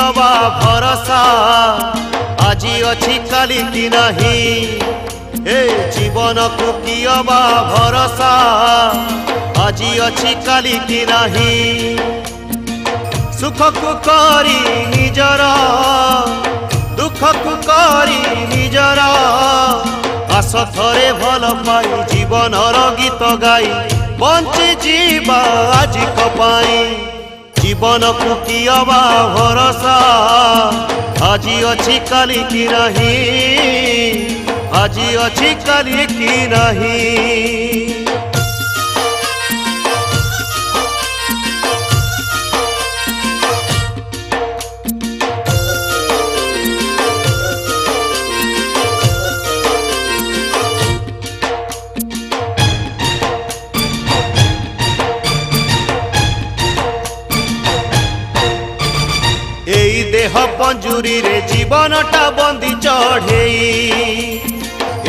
अबा भरोसा आजी अच्छी काली की नहीं ए जीवन को की अबा भरोसा आजी अच्छी काली की नहीं सुख को करी निजर दुख को करी निजर आस थरे भल पाई जीवन गीत गाई बंची जीवा आज कपाई जीवन को की अबा भरोसा आजी अच्छी काली की नहीं आजी अच्छी काली की नहीं। एई देह पंजुरी रे जीवनटा बंदी चढ़ेई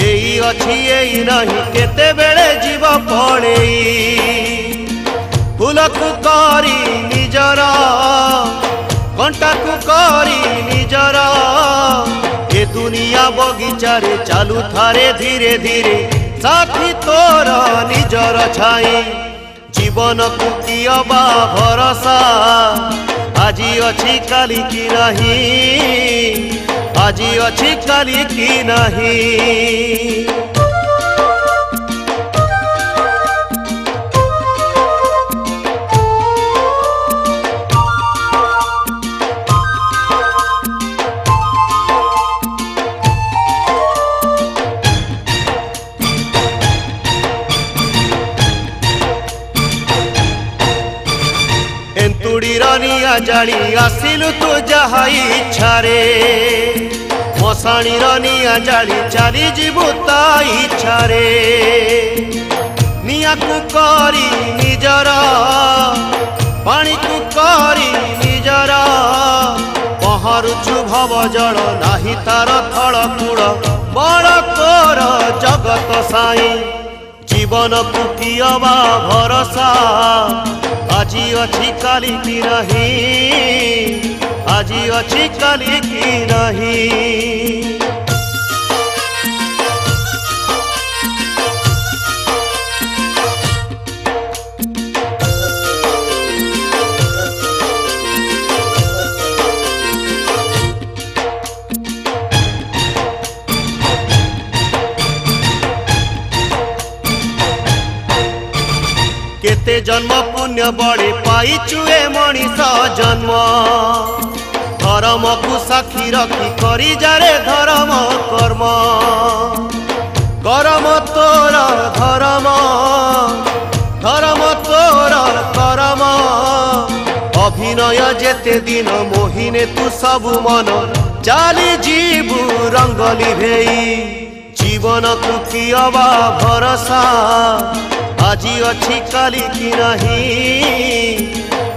एई अच्छी एई नहीं केते बेले जीव पड़ेई फूल को करी निजर कंटा को करी निजर ए दुनिया बगीचा रे चालू थारे धीरे धीरे साथी तोर निजर छाई जीवन को की अबा भरोसा आजी अच्छी काली की नहीं आजी अच्छी काली की नहीं। एंतुड़ी रनिया जाली आसिलु तू जहा इच्छा रे मशाणी रनिया जाली चली जीवु ता इच्छा रे निया को करी निजर पानी को करी निजर पहरुछु भव जल नाही तार थल कूड़ बड़ तोर जगत साई जीवन को की अबा भरोसा आजी अच्छी काली की नहीं आजी अच्छी काली की नहीं। केते जन्म पुण्य बड़े पाई चुए मनीष जन्म धर्म को साक्षी रखी करी जारे धर्म कर्म कर्म तोर धर्म धर्म तोर कर्म अभिनय जेते दिन मोहिने तू सबु मन चाली जीवु रंगली भेई जीवन को की अबा भरोसा आजी अच्छी काली की नहीं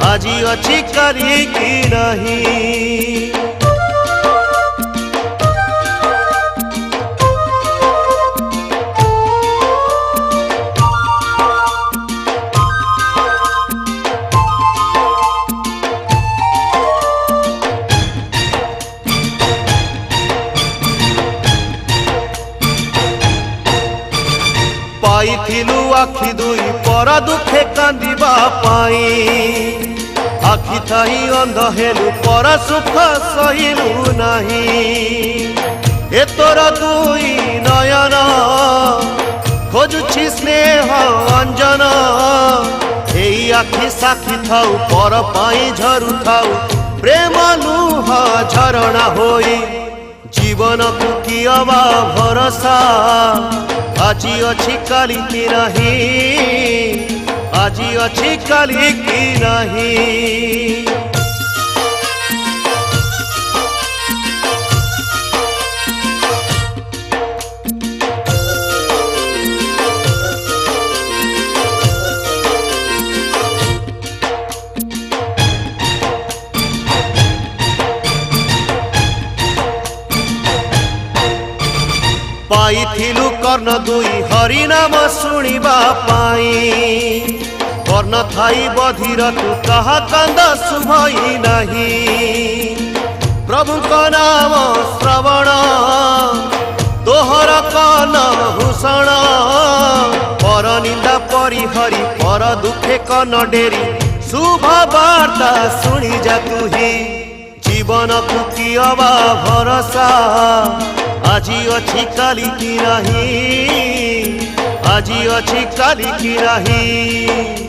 आजी अच्छी काली की नहीं। पाइथिलु आखि दुई पर दुखे कांदिबा पाई आखि थाई अंध हेलु पर सुख सहिलु नहीं ए तोर दुई नयन खोजुछि स्नेह अंजन एई आखि साखी थाउ पर पाई झरु थाउ प्रेम लुह झरणा होई जीवन को की अबा भरोसा आजी अच्छी काली की नहीं आजी अच्छी काली की नहीं। पाइथिलु कर्ण दुई हरि नाम शुणिबा पाई कर्ण थाई बधिर तू कहा कांद शुभई नहीं प्रभु का नाम श्रवण तोहर कन भूषण पर निंदा परिहरी पर दुखे कन डेरी शुभ वार्ता शुणी जा तू ही जीवन को कियबा भरोसा आजी अच्छी काली की नहीं आजी अच्छी काली की नहीं।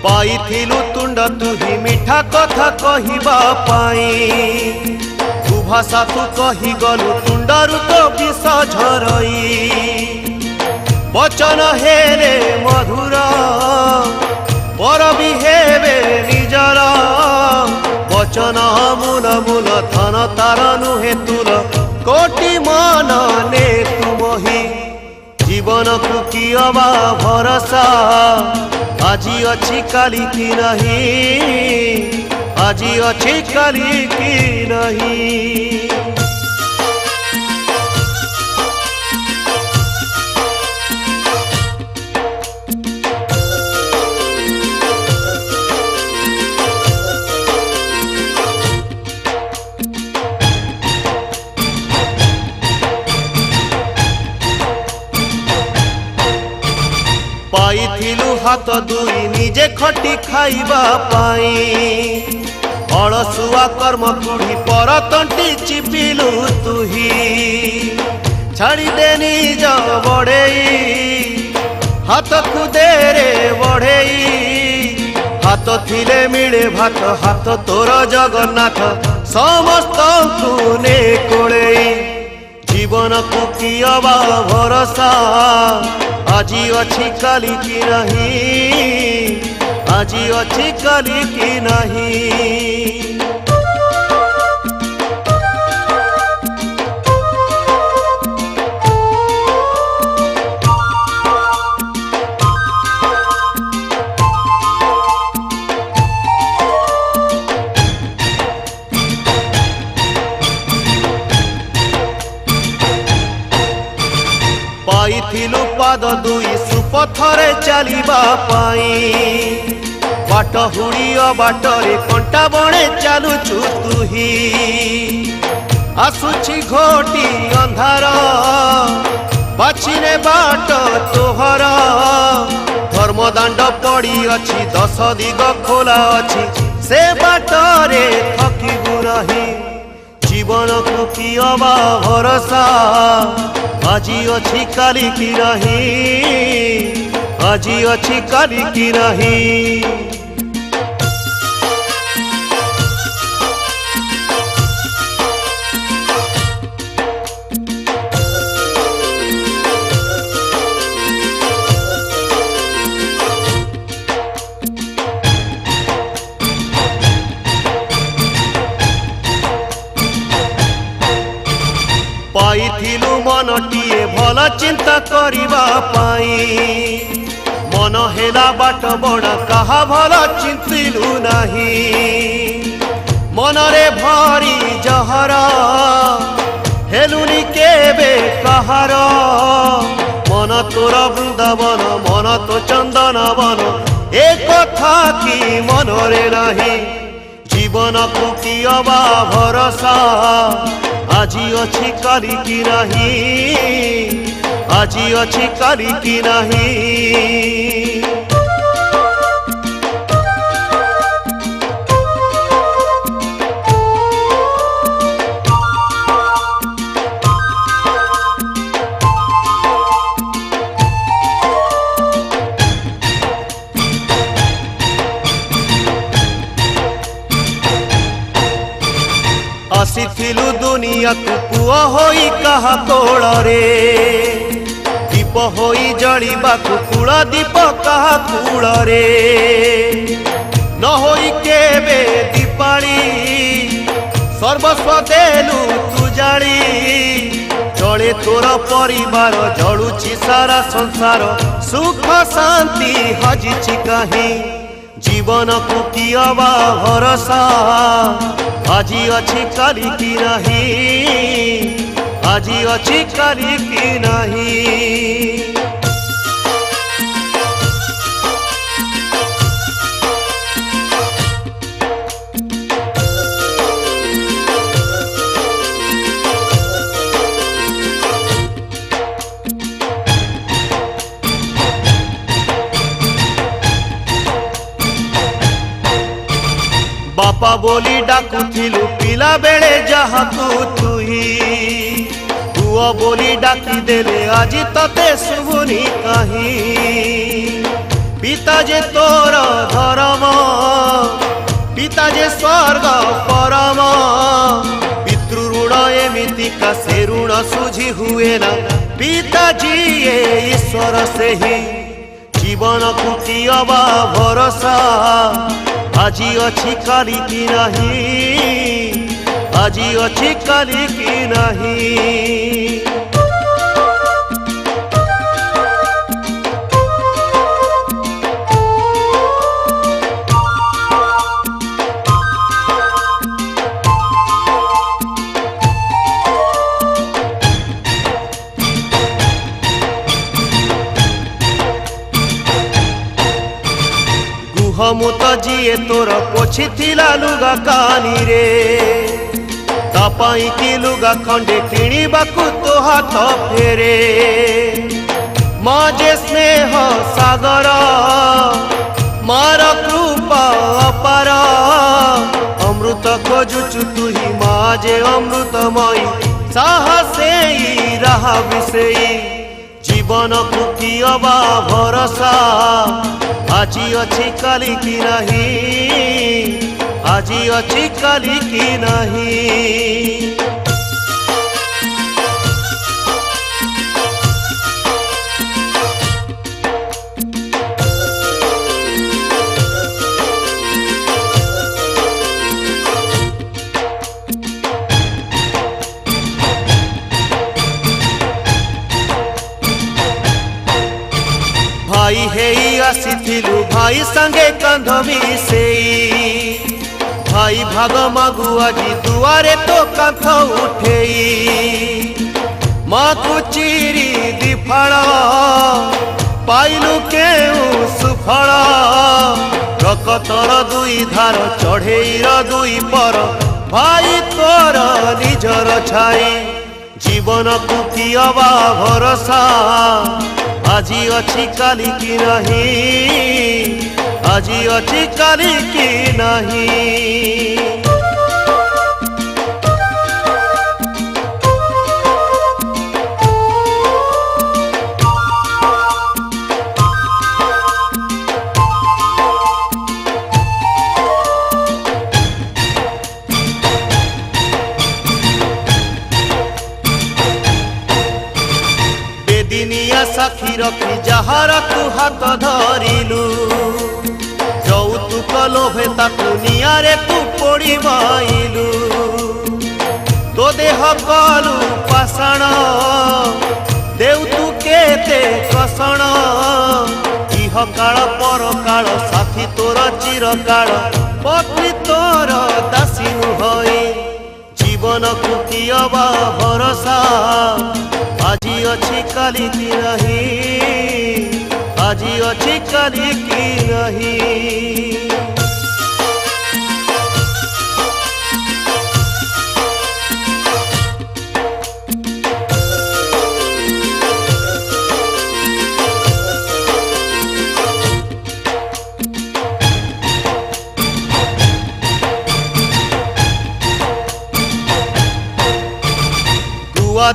पाइथिलु तुंड तुही मीठा कथा कहिबा पाई तू भाषा तू कही गलु तुंडरु तो विष झरई वचन हेले मधुर पर भी हेबे निजर वचन मूल मूल धन तार नुहे तुल कोटि मन ने तुमही जीवन को कियबा भरोसा आजी अच्छी काली की नहीं आजी अच्छी काली की नहीं। पाइथिलु हाथ दुई निजे खटी खाइबा पाई अलसुआ कर्म कुढ़ी पर तंटी चिपिलु तुही छाड़ी दे निज बड़ेई हाथ खुदेरे बढ़ेई हाथ थिले मिले भात हाथ तोर जगन्नाथ समस्त ने कोड़ेई जीवन को कियबा भरोसा आजी अच्छी काली की नहीं आजी अच्छी काली की नहीं। पाइथिलु पाद दुई सुपथरे चलिबा पाई बाट हुड़िया बाटरे कंटा बणे चालुचु तुही आसुछि घोटी अंधार बाछिने बाट तोहर धर्मदांड पड़ी अच्छी 10 दिग खोला अच्छी से बाटरे थकिबु नहीं जीवन को कियबा भरोसा आजी अच्छी काली की नहीं आजी अच्छी काली की नहीं। पाइथिलु मनटिए भल चिंता करिबा पाई मन हेला बाट बड़ा कहा भल चिंतिलु नहीं मनरे भरी जहर हेलुनी केबे कहार मन तोर वृंदावन मन तो चंदन वन एक कथा की मनरे नहीं जीवन को कियबा भरोसा आजी अच्छी काली की नहीं आजी अच्छी काली की नहीं। आसीथिलु दुनिया को पुआ होई कहा कोड़ रे दीप होई जड़ीबा कूड़ दीप कहा कूड़ रे न होई केबे दीपाली सर्वस्व देलु तू जाली तले तोर परिवार जलुची सारा संसार सुख शांति हजिछि कहीं जीवन को कियबा भरोसा आजी अछि काली की नहीं आजी अछि काली की नहीं। बापा बोली डाकुथिलु पिला बेले जहाकू तुही पुआ बोली डाकी देले आज तते सुबुनी कहीं पिता जे तोर धर्म पिता जे स्वर्ग परम पितृ ऋण एमितिका से ऋण सुझी हुए ना पिताजी ये ईश्वर से ही जीवन को कियबा भरोसा आजी अछि काली की नहीं आजी अछि काली की नहीं। हमु तो जीए तोर पोछि थिला लुगा कानी रे तापाई की लुगा खंडे किणीबाकू तो हाथ फेरे माँ जे स्नेह सागर मार कृपा अपार अमृत खोजुचु तुही माँ जे अमृतमयी साहसे रहा विषयी जीवन को कियबा भरोसा आजी अछि काली की नहीं आजी अछि काली की नहीं। भाई हेई आसीथिलु भाई संगे कंध मिसेई भाई भाग मागु आजी दुआरे तो कंथ उठेई माँ को चिरी दिफाड़ पाइलु केउ सुफल रकतर दुई धार चढ़ेईर दुई पर भाई तोर निजर छाई जीवन को कियबा भरोसा आजी अछि काली की नहीं आजी अछि काली की नहीं। दिनिया साखी रखी जहार तू हाथ धरिलु যৌতুক লোভে তাকু নিয়ারে তু পড়ি মাইলু তো দেহ কলু পাষাণ দেউ তু কেতে কষণ ইহ কাଳ পর কাଳ সাথী তোর চিরকাଳ পত্নী তোর দাসী হই জীবন কু কিয়বা ভরসা आजी अछि काली की नहीं आजी अछि काली की नहीं।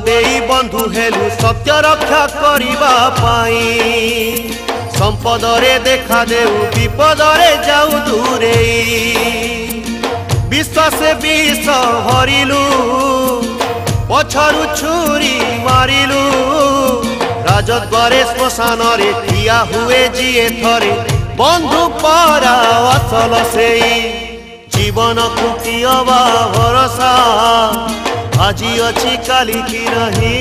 देई बंधु हेलु सत्य रक्षा करिबा पाई संपद रे देखा देउ विपद रे जाऊ दूरे विश्वास विष हरिलु पछरु छुरी मारिलु राजद्वारे श्मशान रे ठिया हुए जिए थरे बंधु परा असल सेई जीवन को कियबा भरोसा আজি ଅଛି କାଲି କି ନାହିଁ,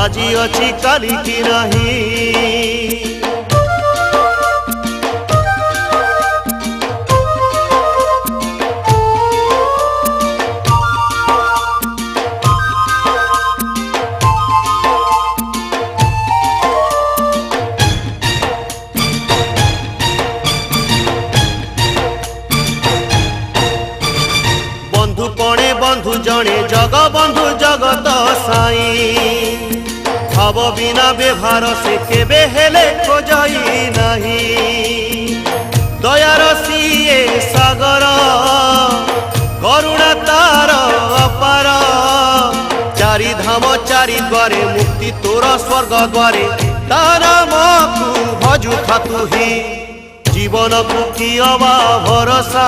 আজি ଅଛି କାଲି କି ନାହିଁ। बंधु पणे बंधु जणे जग बंधु जगत साई, भाव बिना व्यवहार से केबे हेले खोजई नहीं। दयार सिए सागर करुणा तार अपार, चारि धाम चारि द्वारे मुक्ति तोर स्वर्ग द्वारे, तारा मकु भजु खातु ही जीवन को कियबा भरोसा।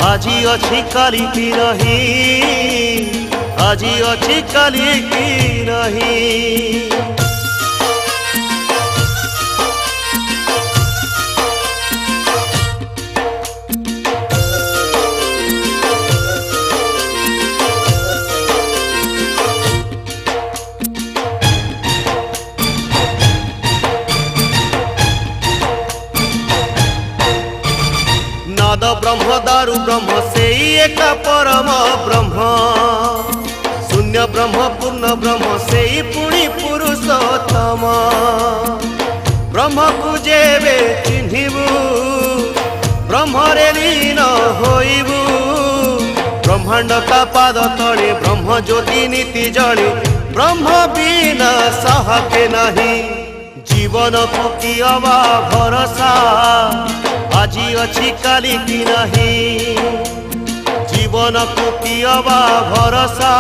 আজি अछि काली की नहीं, আজি अछि काली की नहीं। नाद ब्रह्म दारु ब्रह्म से एक परम ब्रह्म, शून्य ब्रह्म पूर्ण ब्रह्म से पुणी पुरुषोत्तम। ब्रह्म को जेबे चिन्हिबु, ब्रह्म रे लीन होइबु। ब्रह्मांड का पाद तले ब्रह्म ज्योति नीति जले, ब्रह्म बिना सहाके नहीं। जीवन को कियबा भरोसा, আজি अछि काली की नहीं। जीवन को कियबा भरोसा,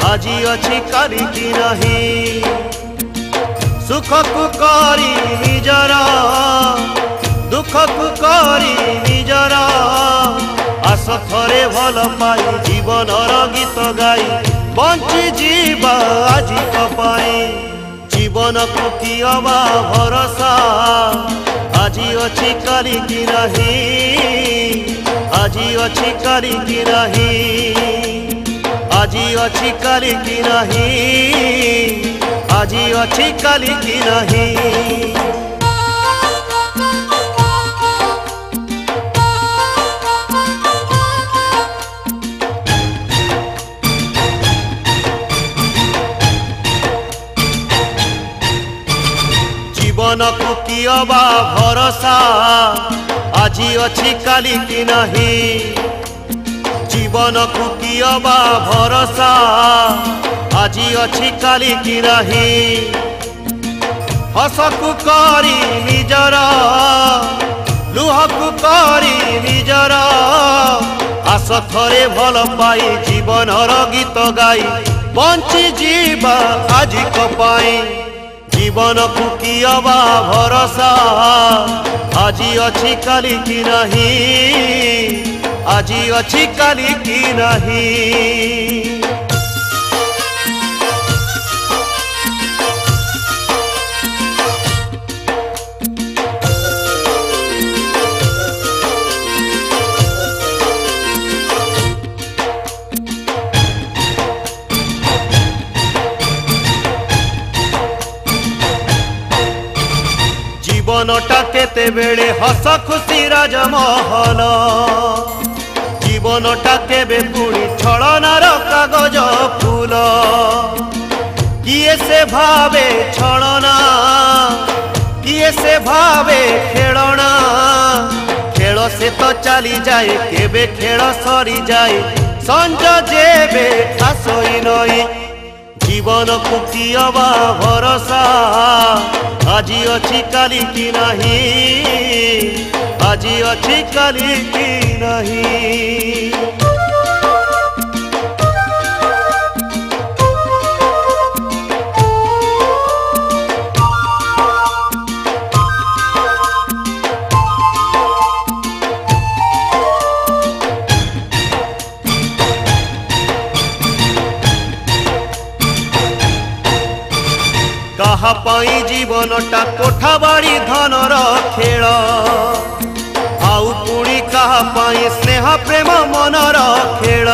আজি अछि काली की नहीं। सुख को करी निजर, दुख को करी निजर। आस थरे भल पाई जीवनर गीत गाई, बंची जीवा আজি कपाई। जीवन को कियबा भरोसा, আজি अछि काली की नहीं। আজি अछि काली की नहीं, আজি अछि काली की नहीं, আজি अछि काली की नहीं। जीवन को कियबा भरोसा, আজি अछि काली की नहीं। जीवन को कियबा भरोसा, আজি अछि काली की नहीं। हस को करी निजर, लुह को करी निजर। आस थरे भल पाई जीवनर गीत गाई, बंची जीवा আজি कपाई। जीवन को कियबा भरोसा, আজি अछि काली की नहीं। আজি अछि काली की नहीं। जीवनटा केते बेले हस खुशी राजमहल, जीवनटा केबे पुणी छलनार कागज फूल। किए से भावे छलना, किए से भावे खेलना। खेल से तो चली जाए, केबे खेल सरी जाए। संज जेबे आसई नई, जीवन को कियबा भरोसा, আজি अछि काली की नहीं। আজি अछि काली की नहीं। कहा पाई जीवनटा कोठा बाड़ी धनर खेल, आउ पुणी कहा पाई स्नेह प्रेम मनर खेल।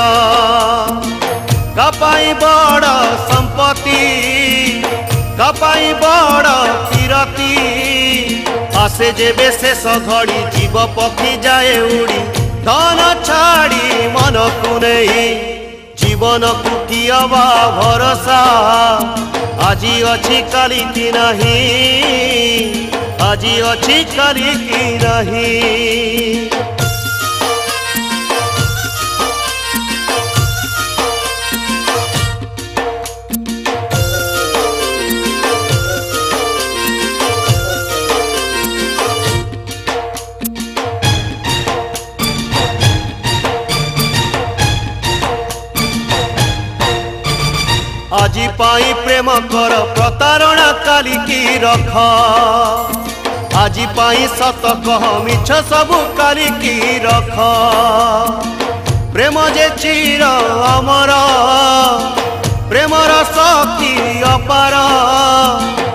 कापाई बड़ संपत्ति कापाई बड़ किरती आसे जेबे शेष घड़ी जीव पक्षी जाए उड़ी धन छाड़ी मन को नहीं जीवन को कियबा भरोसा आजी अच्छी काली की नहीं आजी अच्छी काली की नहीं। आजी पाई प्रेम कर प्रतारणा काली की रख आजी पाई सत कह मिछ सबु काली की रख प्रेम जे चिर अमर प्रेमर शक्ति अपार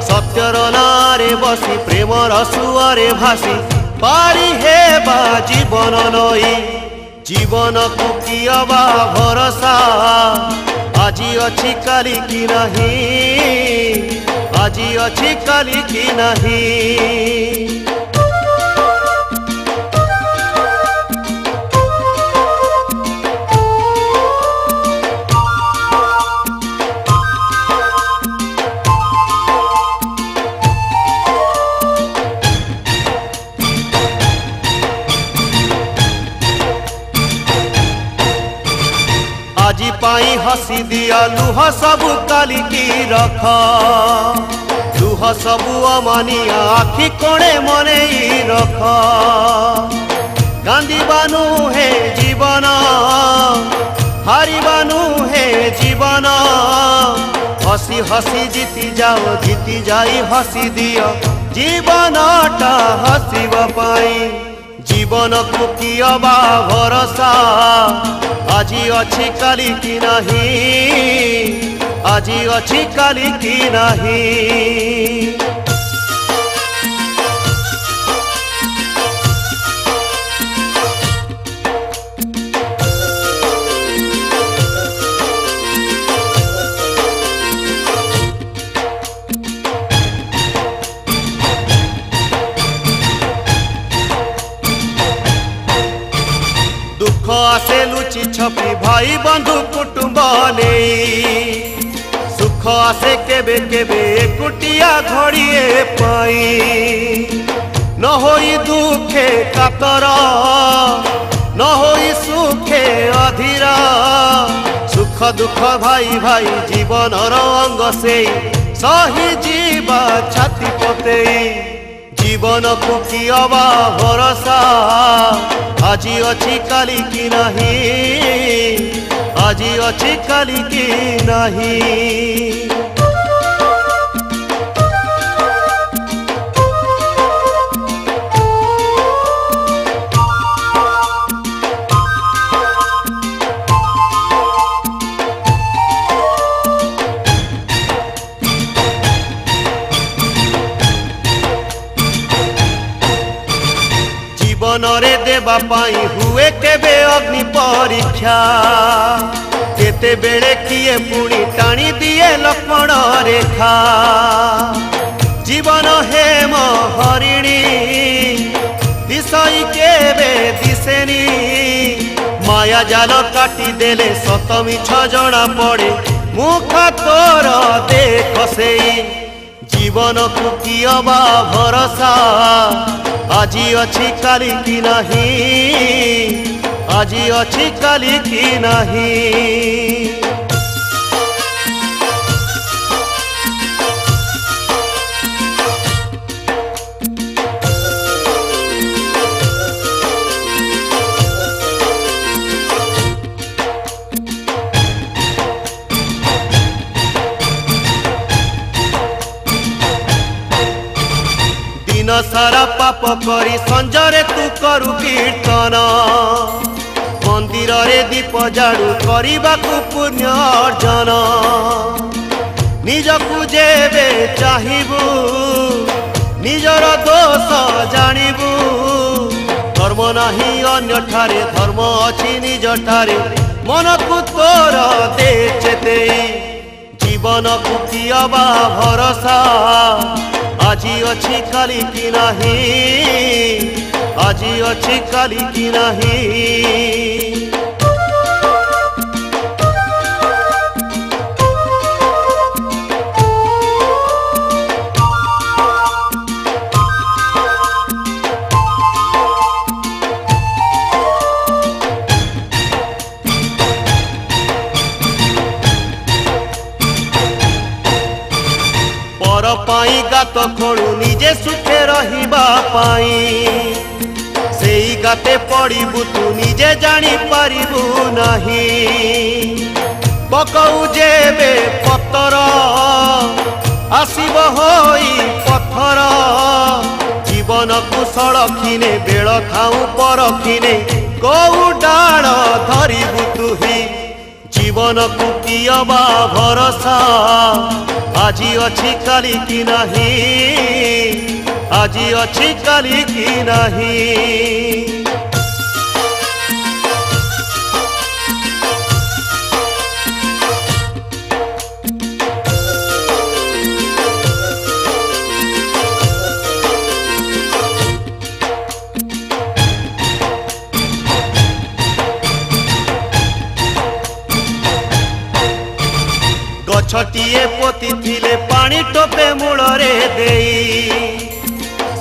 सत्यर नारे बसी प्रेमर सुअरे भासी पारी हेबा जीवन नई जीवन को कियबा भरोसा आजी अच्छी काली की नहीं आजी अच्छी काली की नहीं। आजी पाई हसी दिया लुह सबु काली की रख लुह सबु अमानिया आखि कोणे मने रख कांदिबानु हे जीवन हारिबानु हे जीवन हसी हसी जीती जाओ जीती जाई हसी दियो जीवनटा हसीबा पाई जीवन को कियबा भरोसा आजी अच्छी काली की नहीं आजी अच्छी काली की नहीं। दुख आसे लुचि छपी भाई बंधु कुटुंब नहीं सुख आसे केबे केबे एकुटिया घड़िए पाई न होई दुखे कातर न होई सुखे अधीरा सुख दुख भाई भाई जीवन अंग से सही जीवा छाती पतेई जीवन को कियबा भरोसा आजी अच्छी काली की नहीं आजी अच्छी काली की नहीं। जीवनरे देवा पाई हुए केबे अग्नि परीक्षा केते बेले किए पुणी टाणी दिए लक्ष्मण रेखा जीवन हेम हरिणी दिशई केबे दिसेनी माया जाल काटी देले सत मिछ जना पड़े मुख तोर देख सेई जीवन को कियबा भरोसा आजी अच्छी काली की नहीं आजी अच्छी काली की नहीं। दिन सारा पाप करी संजरे तू करू कीर्तन मंदिर रे दीप जाड़ू करने पुण्य अर्जन निजकू जेबे चाहिबू निजर दोष जानिबू धर्म नाही अन्य ठारे धर्म अछि निज ठारे मन को तोर दे चेतेई जीवन को कियबा भरोसा आजी अच्छी काली की नहीं आजी अच्छी काली की नहीं। पर पाई गात खणु निजे सुखे रहिबा पाई सेई गाते पड़िबु तू निजे जानी पारिबु नहीं। पकऊ जेबे पत्थर आसिब होई पत्थर जीवन को सड़खिने बेल खाऊ परखिने कोउ डाण धरिबु तुही जीवन को कियबा भरोसा आजी अच्छी काली की नहीं आजी अच्छी काली की नहीं। गछटिए पोती थिले पानी टोपे मूलरे देई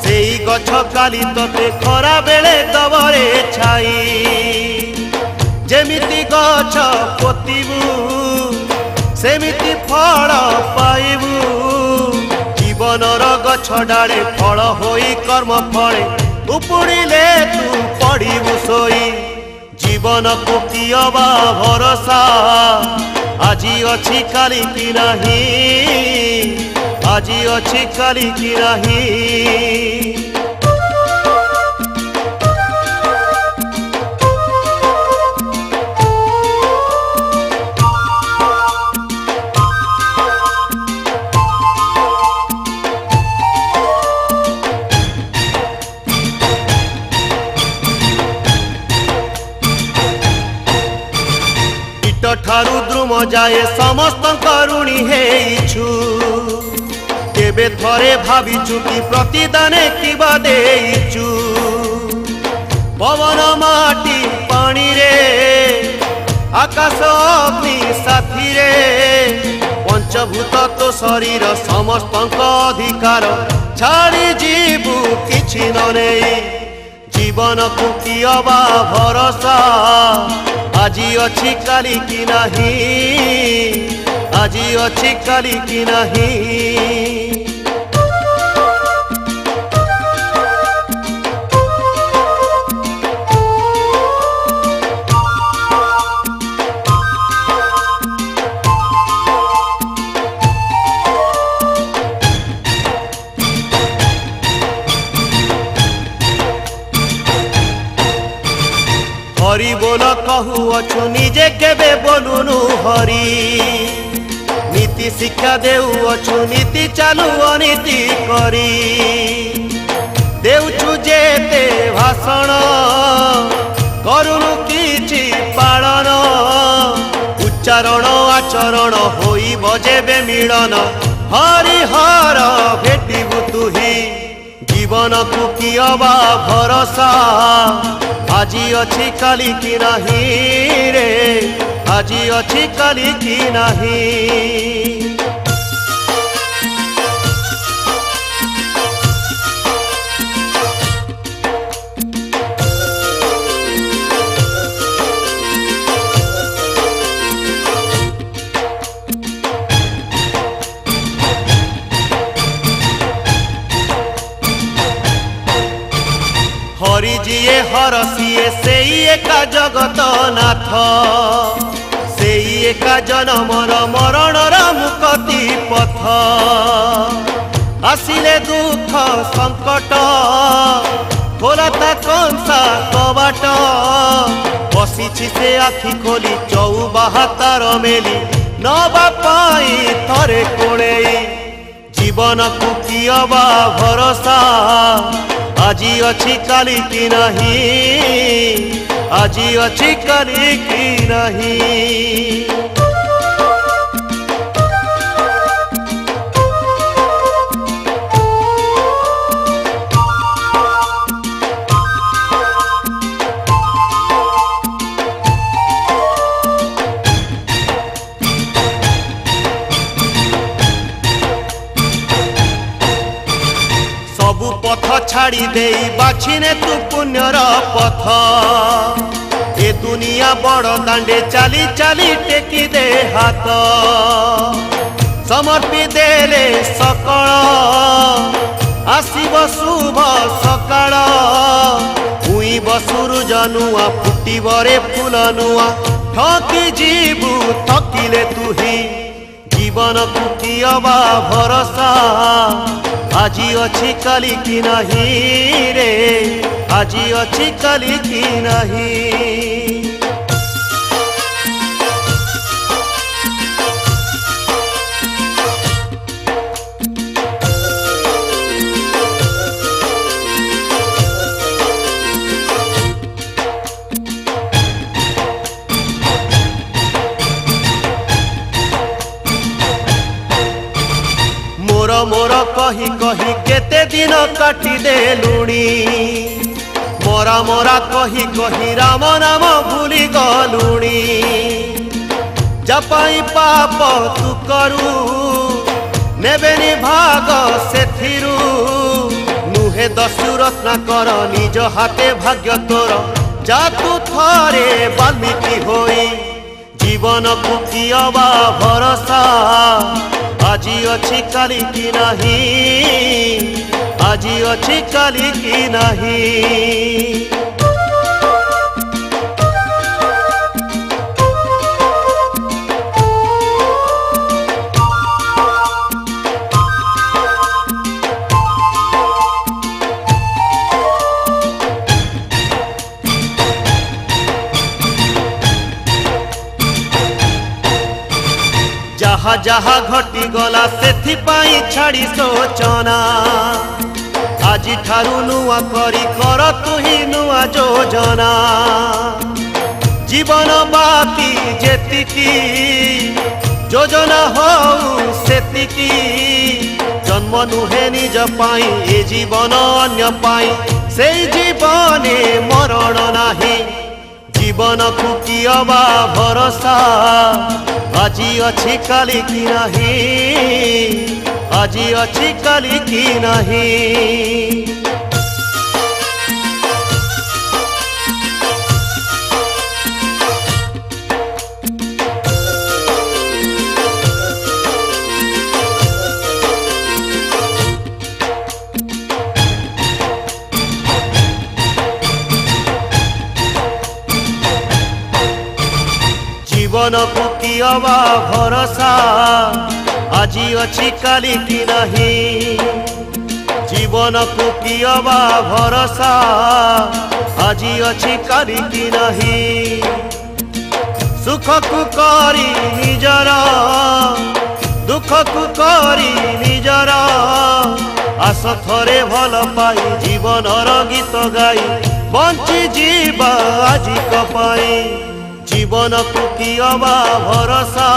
सेई गछ काली तोते खरा बेले दबरे छाई जेमिति गछ पोतीबु सेमिति फल पाइबु जीवनर गछ डाले फल होई कर्म फले उपुड़िले तू पड़िबु सोई जीवन को कियबा भरोसा आजी अच्छी काली की नहीं आजी अच्छी काली की नहीं। ठारू द्रुम जाए समस्त करुणी हेइछु केबे थरे भाविचु कि प्रतिदाने किबा देइछु पवन माटी पानी रे आकाश अग्नि साथी रे पंचभूत तो शरीर समस्त अधिकार छाड़ी जीवु किछि न नेई जीवन को कियबा भरोसा आजी अच्छी काली की नहीं आजी अच्छी काली की नहीं। हरि बोल कहू अछु निजे केबे बोलुनु हरि नीति शिक्षा देउ अछु नीति चालू अनीति करी देउछु जेते भाषण करुनु किछि पालन उच्चारण आचरण होई बजेबे मिलन हरिहर भेटिबु तुही जीवन को कियबा भरोसा आजी अच्छी काली की नहीं रे आजी अच्छी काली की नहीं। हरि जिए हरसिए सेई एका जगत नाथ सेई एका जनमर मरणर मुक्ति पथ आसिले दुख संकट खोलता कंसा कबाट बसीछि से आखि खोली चौबाहा तार मेली नबा पाई थरे कोणेई जीवन को कियबा भरोसा आजी अच्छी काली की नहीं ଆଜି ଅଛି କାଲି କି ନାହିଁ। सबु पथ छाड़ी दे बाछिने तू पुण्यर पथ। ए दुनिया बड़ दांडे चाली चाली टेकी दे हाथ। समर्पी देले सकल आसीब शुभ सकाळ। उइब सूरज नुआ फुटिब रे फूल नुआ। ठकी जीवु थकिले तुही जीवन को कियबा भरोसा। आजी अछि काली की नहीं रे आजी अछि काली की नहीं। मोर मोर कही कही केते दिन काटी दे लुणी। मोरा मोरा कही कही राम नाम भूली गलुणी। जपाई पाप तू करू नेबेनी भाग सेथिरू। नुहे दस्यु रत्ना कर निज हाथे भाग्य तोर। जा तू थरे वाल्मीकि होई जीवन को कियबा भरोसा। आजी अछि काली की नहीं आजी अछि काली की नहीं। जहा जहा घटी गला सेथि पाई छाड़ी सोचना। आजी ठारू नुआ करी कर तुही नुआ योजना। जीवन बाकी जेतिकी योजना हो सेतिकी। जन्म नुहे निज पाई ए जीवन अन्य पाई। से जीवने मरण नाही जीवन को कियबा भरोसा। आजी अछि काली की नहीं आजी अछि काली की नहीं। जीवन को कियबा भरोसा। आजी अछि काली की नहीं जीवन को कियबा भरोसा। आजी अछि काली की नहीं। सुख को करी निजर दुख को करी निजर। आस थरे भल पाई जीवनर गीत गाई। बंची जीवा आजी कपाई जीवन को कियबा भरोसा।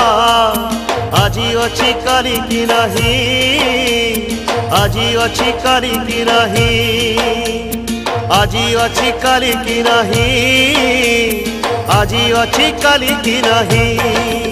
आजी अछि काली की नहीं आजी अछि काली की नहीं आजी अछि काली की नहीं आजी अछि काली की नहीं।